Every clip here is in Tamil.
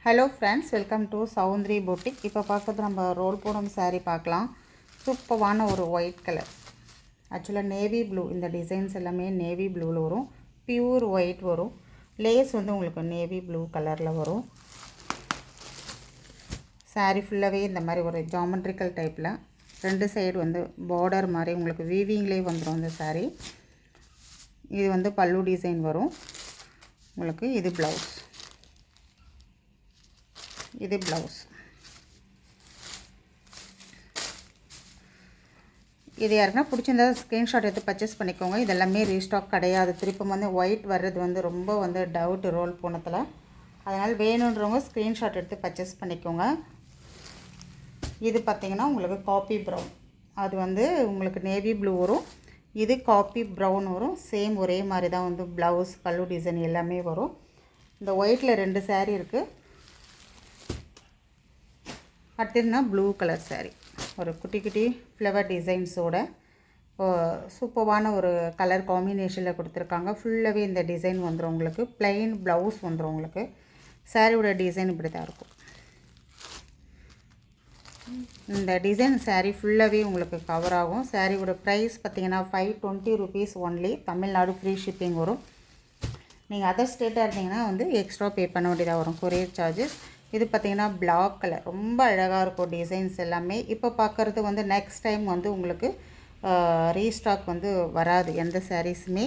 Hello friends, welcome to Soundari boutique. இப்போ பார்க்குறது நம்ம ரோல் பூனம் சாரீ பார்க்கலாம். சூப்பரான ஒரு ஒயிட் கலர், ஆக்சுவலாக நேவி ப்ளூ. இந்த டிசைன்ஸ் எல்லாமே நேவி ப்ளூவில் வரும், பியூர் ஒயிட் வரும். லேஸ் வந்து உங்களுக்கு நேவி ப்ளூ கலரில் வரும். சாரீ ஃபுல்லாகவே இந்த மாதிரி ஒரு ஜாமெட்ரிக்கல் டைப்பில் ரெண்டு சைடு வந்து பார்டர் மாதிரி உங்களுக்கு வீவிங்லேயே வந்துடும் இந்த சாரீ. இது வந்து பல்லு டிசைன் வரும் உங்களுக்கு. இது ப்ளவுஸ், இது ப்ளவுஸ். இது யாருக்குன்னா பிடிச்சிருந்தா ஸ்க்ரீன்ஷாட் எடுத்து பர்ச்சேஸ் பண்ணிக்கோங்க. இதெல்லாமே ரீஸ்டாக் கிடையாது. திருப்பம் வந்து ஒயிட் வர்றது வந்து ரொம்ப வந்து டவுட் ரோல் போனத்தில். அதனால் வேணுன்றவங்க ஸ்க்ரீன்ஷாட் எடுத்து பர்ச்சேஸ் பண்ணிக்கோங்க. இது பார்த்திங்கன்னா உங்களுக்கு காப்பி ப்ரௌன், அது வந்து உங்களுக்கு நேவி ப்ளூ வரும். இது காப்பி ப்ரௌன் வரும். சேம் ஒரே மாதிரி தான் வந்து ப்ளவுஸ் பல்லு டிசைன் எல்லாமே வரும். இந்த ஒயிட்டில் ரெண்டு சாரீ இருக்குது. அடுத்ததுனா ப்ளூ கலர் சாரீ, ஒரு குட்டி குட்டி ஃப்ளவர் டிசைன்ஸோட சூப்பரான ஒரு கலர் காம்பினேஷனில் கொடுத்துருக்காங்க. ஃபுல்லாகவே இந்த டிசைன் வந்துடும் உங்களுக்கு. ப்ளைன் ப்ளவுஸ் வந்துடும் உங்களுக்கு. சாரியோட டிசைன் இப்படி தான் இருக்கும். இந்த டிசைன் சாரீ ஃபுல்லாகவே உங்களுக்கு கவர் ஆகும். சாரியோட ப்ரைஸ் பார்த்திங்கன்னா 520 rupees only. Tamil Nadu free shipping வரும். நீங்கள் அதர் ஸ்டேட்டாக இருந்தீங்கன்னா வந்து எக்ஸ்ட்ரா பே பண்ண வேண்டியதாக வரும், கொரியர் சார்ஜஸ். இது பார்த்திங்கன்னா பிளாக் கலர், ரொம்ப அழகாக இருக்கும் டிசைன்ஸ் எல்லாமே. இப்போ பார்க்குறது வந்து நெக்ஸ்ட் டைம் வந்து உங்களுக்கு ரீஸ்டாக் வந்து வராது எந்த சாரீஸுமே.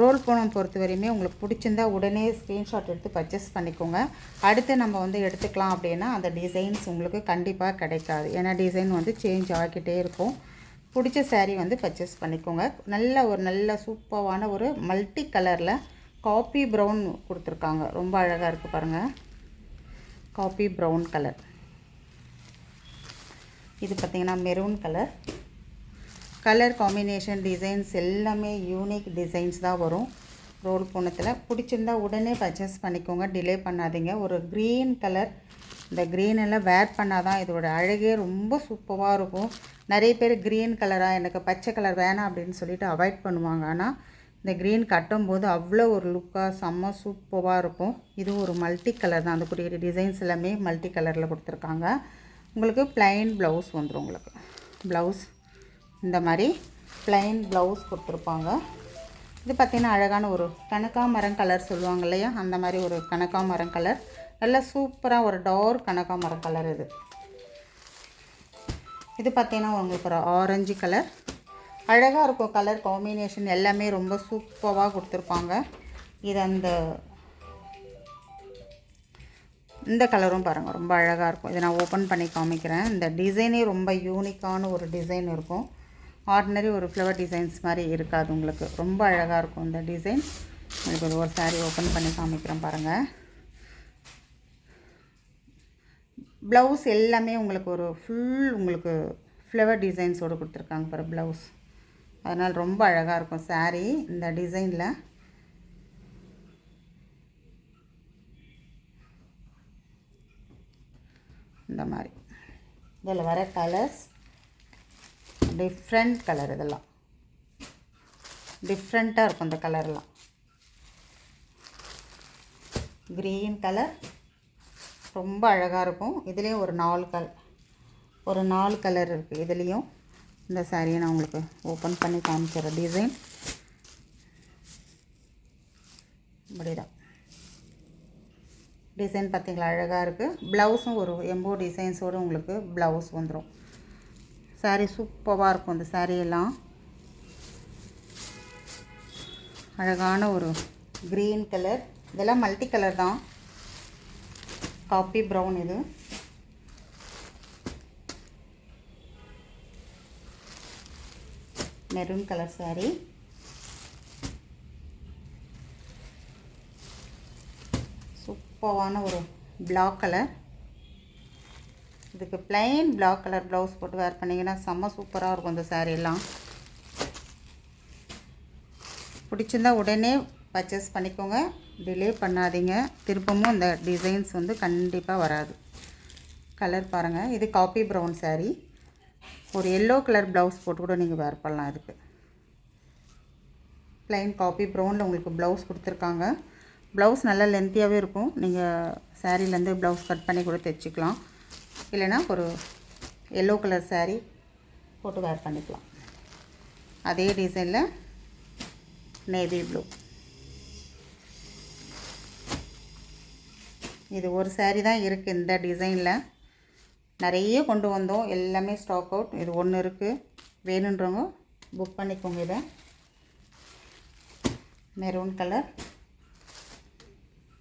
ரோல் பூனம் பொறுத்த வரையுமே உங்களுக்கு பிடிச்சிருந்தா உடனே ஸ்க்ரீன்ஷாட் எடுத்து பர்ச்சேஸ் பண்ணிக்கோங்க. அடுத்து நம்ம வந்து எடுத்துக்கலாம் அப்படின்னா அந்த டிசைன்ஸ் உங்களுக்கு கண்டிப்பாக கிடைக்காது. ஏன்னா டிசைன் வந்து சேஞ்ச் ஆகிக்கிட்டே இருக்கும். பிடிச்ச சாரீ வந்து பர்ச்சேஸ் பண்ணிக்கோங்க. நல்ல சூப்பரான ஒரு மல்டி கலரில் காப்பி ப்ரௌன் கொடுத்துருக்காங்க. ரொம்ப அழகாக இருக்குது பாருங்கள், காப்பி ப்ரௌன் கலர். இது பார்த்திங்கன்னா maroon colour. Colour combination designs எல்லாமே யூனிக் டிசைன்ஸ் தான் வரும் ரோல் பூனத்தில். பிடிச்சிருந்தா உடனே பர்ச்சேஸ் பண்ணிக்கோங்க, டிலே பண்ணாதீங்க. ஒரு க்ரீன் கலர், இந்த க்ரீன் எல்லாம் வேர் பண்ணால் தான் இதோட அழகே ரொம்ப சூப்பராக இருக்கும். நிறைய பேர் க்ரீன் கலராக எனக்கு பச்சை கலர் வேணாம் அப்படின்னு சொல்லிட்டு அவாய்ட் பண்ணுவாங்க. ஆனால் இந்த க்ரீன் கட்டும்போது அவ்வளோ ஒரு லுக்காக செம்ம சூப்பராக இருக்கும். இது ஒரு மல்டி கலர் தான். அந்த குட்டி டிசைன்ஸ் எல்லாமே மல்டி கலரில் கொடுத்துருக்காங்க. உங்களுக்கு ப்ளைன் ப்ளவுஸ் வந்துடும். உங்களுக்கு ப்ளவுஸ் இந்த மாதிரி ப்ளைன் ப்ளவுஸ் கொடுத்துருப்பாங்க. இது பார்த்திங்கன்னா அழகான ஒரு கனகாமரம் கலர் சொல்லுவாங்க இல்லையா, அந்த மாதிரி ஒரு கனகாமரம் கலர். நல்லா சூப்பராக ஒரு டார்க் கனகாமரம் கலர் இது. இது பார்த்திங்கன்னா உங்களுக்கு ஒரு ஆரஞ்சு கலர். அழகாக இருக்கும் கலர் காம்பினேஷன் எல்லாமே ரொம்ப சூப்பராக கொடுத்துருப்பாங்க. இது இந்த கலரும் பாருங்கள், ரொம்ப அழகாக இருக்கும். இதை நான் ஓப்பன் பண்ணி காமிக்கிறேன். இந்த டிசைனே ரொம்ப யூனிக்கான ஒரு டிசைன் இருக்கும். ஆர்டினரி ஒரு ஃப்ளவர் டிசைன்ஸ் மாதிரி இருக்காது உங்களுக்கு. ரொம்ப அழகாக இருக்கும் இந்த டிசைன். உங்களுக்கு ஒரு சாரீ ஓப்பன் பண்ணி காமிக்கிறேன் பாருங்கள். ப்ளவுஸ் எல்லாமே உங்களுக்கு ஒரு ஃபுல் உங்களுக்கு ஃப்ளவர் டிசைன்ஸோடு கொடுத்துருக்காங்க பாரு ப்ளவுஸ். அதனால் ரொம்ப அழகாக இருக்கும் சாரீ இந்த டிசைனில். இந்த மாதிரி இதில் வர கலர்ஸ் டிஃப்ரெண்ட் கலர். இதெல்லாம் டிஃப்ரெண்ட்டாக இருக்கும் இந்த கலர்லாம். க்ரீன் கலர் ரொம்ப அழகாக இருக்கும். இதுலேயும் ஒரு 4 கலர் இருக்குது. இதுலேயும் இந்த சாரியை நான் உங்களுக்கு ஓப்பன் பண்ணி காமிச்சிடுறேன். டிசைன் இப்படிதான். டிசைன் பார்த்திங்களா, அழகாக இருக்குது. ப்ளவுஸும் ஒரு எம்போ டிசைன்ஸோடு உங்களுக்கு ப்ளவுஸ் வந்துடும். சாரீ சூப்பராக இருக்கும். இந்த சாரியெல்லாம் அழகான ஒரு க்ரீன் கலர். இதெல்லாம் மல்டி கலர் தான். Copy brown. இது மெரூன் கலர் சாரீ. சூப்பரான ஒரு பிளாக் கலர். இதுக்கு ப்ளைன் பிளாக் கலர் ப்ளவுஸ் போட்டு வேர் பண்ணிங்கன்னா செம்ம சூப்பராக இருக்கும் இந்த சாரீலாம். பிடிச்சிருந்தா உடனே பர்ச்சேஸ் பண்ணிக்கோங்க, டிலே பண்ணாதீங்க. திருப்பமும் இந்த டிசைன்ஸ் வந்து கண்டிப்பாக வராது. கலர் பாருங்கள், இது காப்பி ப்ரௌன் சாரீ. ஒரு எல்லோ கலர் ப்ளவுஸ் போட்டு கூட நீங்கள் வேர் பண்ணலாம். இதுக்கு ப்ளைன் காப்பி ப்ரௌனில் உங்களுக்கு ப்ளவுஸ் கொடுத்துருக்காங்க. ப்ளவுஸ் நல்லா லென்த்தியாகவே இருக்கும். நீங்கள் சாரீலேருந்து ப்ளவுஸ் கட் பண்ணி கூட தைச்சிக்கலாம். இல்லைனா ஒரு எல்லோ கலர் சாரீ போட்டு வேர் பண்ணிக்கலாம். அதே டிசைனில் நேவி ப்ளூ. இது ஒரு சாரீ தான் இருக்குது இந்த டிசைனில். நிறைய கொண்டு வந்தோம், எல்லாமே ஸ்டாக் அவுட். இது ஒன்று இருக்குது, வேணுன்றவங்க புக் பண்ணிக்கோங்க. இதை மெரூன் கலர்.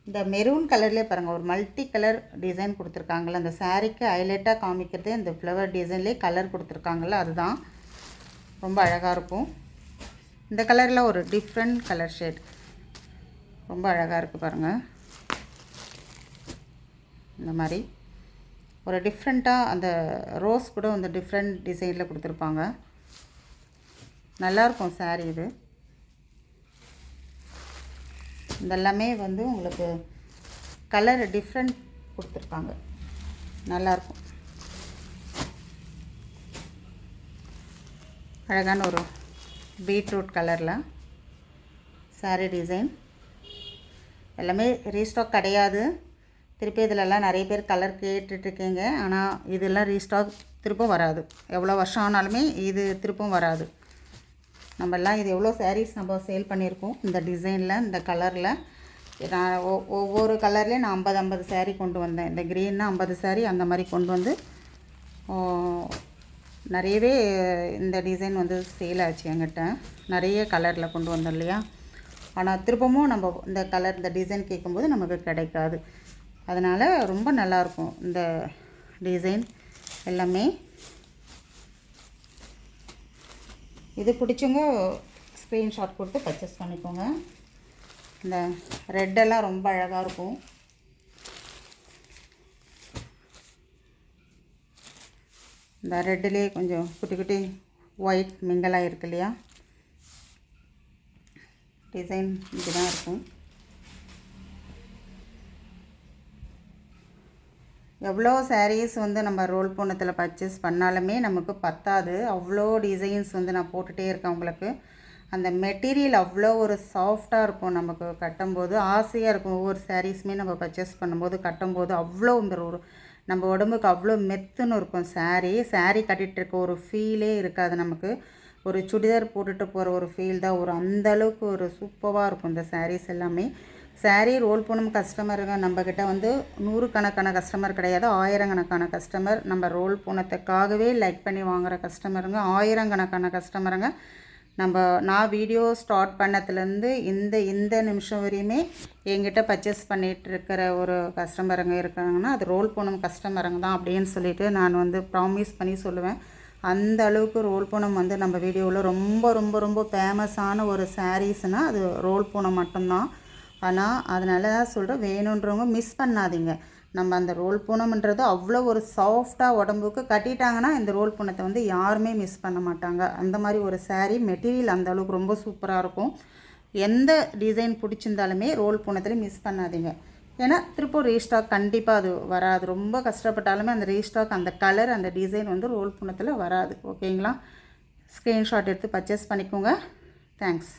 இந்த மெரூன் கலர்லேயே பாருங்கள் ஒரு மல்டி கலர் டிசைன் கொடுத்துருக்காங்கள்ல, அந்த சாரீக்கு ஹைலைட்டாக காமிக்கிறது இந்த ஃப்ளவர் டிசைன்லேயே கலர் கொடுத்துருக்காங்கள்ல, அதுதான் ரொம்ப அழகாக இருக்கும். இந்த கலரில் ஒரு டிஃப்ரெண்ட் கலர் ஷேட் ரொம்ப அழகாக இருக்குது பாருங்கள். இந்த மாதிரி ஒரு டிஃப்ரெண்ட்டாக அந்த ரோஸ் கூட வந்து டிஃப்ரெண்ட் டிசைனில் கொடுத்துருப்பாங்க. நல்லாயிருக்கும் சாரீ இது. இதெல்லாமே வந்து உங்களுக்கு கலர் டிஃப்ரெண்ட் கொடுத்துருக்காங்க, நல்லாயிருக்கும். அழகான ஒரு பீட்ரூட் கலரில் சாரீ டிசைன். எல்லாமே ரீஸ்டாக் கிடையாது. திருப்பி இதிலெல்லாம் நிறைய பேர் கலர் கேட்டுட்ருக்கீங்க. ஆனால் இதெல்லாம் ரீஸ்டாக் திருப்பும் வராது. எவ்வளோ வருஷம் ஆனாலுமே இது திருப்பும் வராது. நம்மெல்லாம் இது எவ்வளோ சாரீஸ் நம்ம சேல் பண்ணியிருக்கோம் இந்த டிசைனில், இந்த கலரில். நான் ஒவ்வொரு கலர்லேயும் நான் 50 சாரீ கொண்டு வந்தேன். இந்த க்ரீன்னா 50 சாரீ அந்த மாதிரி கொண்டு வந்து நிறையவே இந்த டிசைன் வந்து சேல் ஆச்சு என்கிட்ட. நிறைய கலரில் கொண்டு வந்தோம் இல்லையா. ஆனால் திருப்பமும் நம்ம இந்த கலர் இந்த டிசைன் கேட்கும்போது நமக்கு கிடைக்காது. அதனால் ரொம்ப நல்லாயிருக்கும் இந்த டிசைன் எல்லாமே. இது பிடிச்சவங்க ஸ்க்ரீன்ஷாட் கொடுத்து பர்ச்சேஸ் பண்ணிக்கோங்க. இந்த ரெட்டெல்லாம் ரொம்ப அழகாக இருக்கும். இந்த ரெட்டிலே கொஞ்சம் குட்டி குட்டி ஒயிட் மிங்கலாக இருக்கு இல்லையா. டிசைன் இப்படி தான் இருக்கும். எவ்வளோ சாரீஸ் வந்து நம்ம ரோல் பூனத்தில் பர்ச்சேஸ் பண்ணாலுமே நமக்கு பத்தாது. அவ்வளோ டிசைன்ஸ் வந்து நான் போட்டுகிட்டே இருக்கேன் உங்களுக்கு. அந்த மெட்டீரியல் அவ்வளோ ஒரு சாஃப்டாக இருக்கும். நமக்கு கட்டும்போது ஆசையாக இருக்கும். ஒவ்வொரு சாரீஸுமே நம்ம பர்ச்சேஸ் பண்ணும்போது கட்டும்போது அவ்வளோ இந்த ஒரு நம்ம உடம்புக்கு அவ்வளோ மெத்துன்னு இருக்கும். சாரீ கட்டிகிட்டு இருக்க ஒரு ஃபீலே இருக்காது நமக்கு. ஒரு சுடிதார் போட்டுட்டு போகிற ஒரு ஃபீல் தான். ஒரு அந்தளவுக்கு ஒரு சூப்பராக இருக்கும் இந்த சாரீஸ் எல்லாமே. சாரீ ரோல் பூனம் கஸ்டமருங்க நம்மக்கிட்ட வந்து 100 கணக்கான கஸ்டமர் கிடையாது, 1000 கணக்கான கஸ்டமர். நம்ம ரோல் பூனத்துக்காகவே லைக் பண்ணி வாங்குகிற கஸ்டமருங்க 1000 கணக்கான கஸ்டமருங்க. நான் வீடியோ ஸ்டார்ட் பண்ணதுலேருந்து இந்த நிமிஷம் வரையுமே என்கிட்ட பர்ச்சேஸ் பண்ணிகிட்டு இருக்கிற ஒரு கஸ்டமருங்க இருக்காங்கன்னா அது ரோல் பூனம் கஸ்டமருங்க தான் அப்படின்னு சொல்லிட்டு நான் வந்து ப்ராமிஸ் பண்ணி சொல்லுவேன். அந்த அளவுக்கு ரோல் பூனம் வந்து நம்ம வீடியோவில் ரொம்ப ரொம்ப ரொம்ப ஃபேமஸான ஒரு சாரீஸ்னால் அது ரோல் பூனம் மட்டும்தான். ஆனால் அதனால தான் சொல்கிறேன், வேணுன்றவங்க மிஸ் பண்ணாதீங்க. நம்ம அந்த ரோல் பூனம்ன்றது அவ்வளோ ஒரு சாஃப்டாக உடம்புக்கு கட்டிட்டாங்கன்னா இந்த ரோல் பூனத்தை வந்து யாருமே மிஸ் பண்ண மாட்டாங்க. அந்த மாதிரி ஒரு சாரீ மெட்டீரியல் அந்த அளவுக்கு ரொம்ப சூப்பராக இருக்கும். எந்த டிசைன் பிடிச்சிருந்தாலுமே ரோல் பூனத்தில் மிஸ் பண்ணாதீங்க. ஏன்னா திருப்பூர் ரீஸ்டாக் கண்டிப்பாக அது வராது. ரொம்ப கஷ்டப்பட்டாலுமே அந்த ரீஸ்டாக் அந்த கலர் அந்த டிசைன் வந்து ரோல் பூனத்தில் வராது. ஓகேங்களா. ஸ்க்ரீன்ஷாட் எடுத்து பர்ச்சேஸ் பண்ணிக்கோங்க. தேங்க்ஸ்.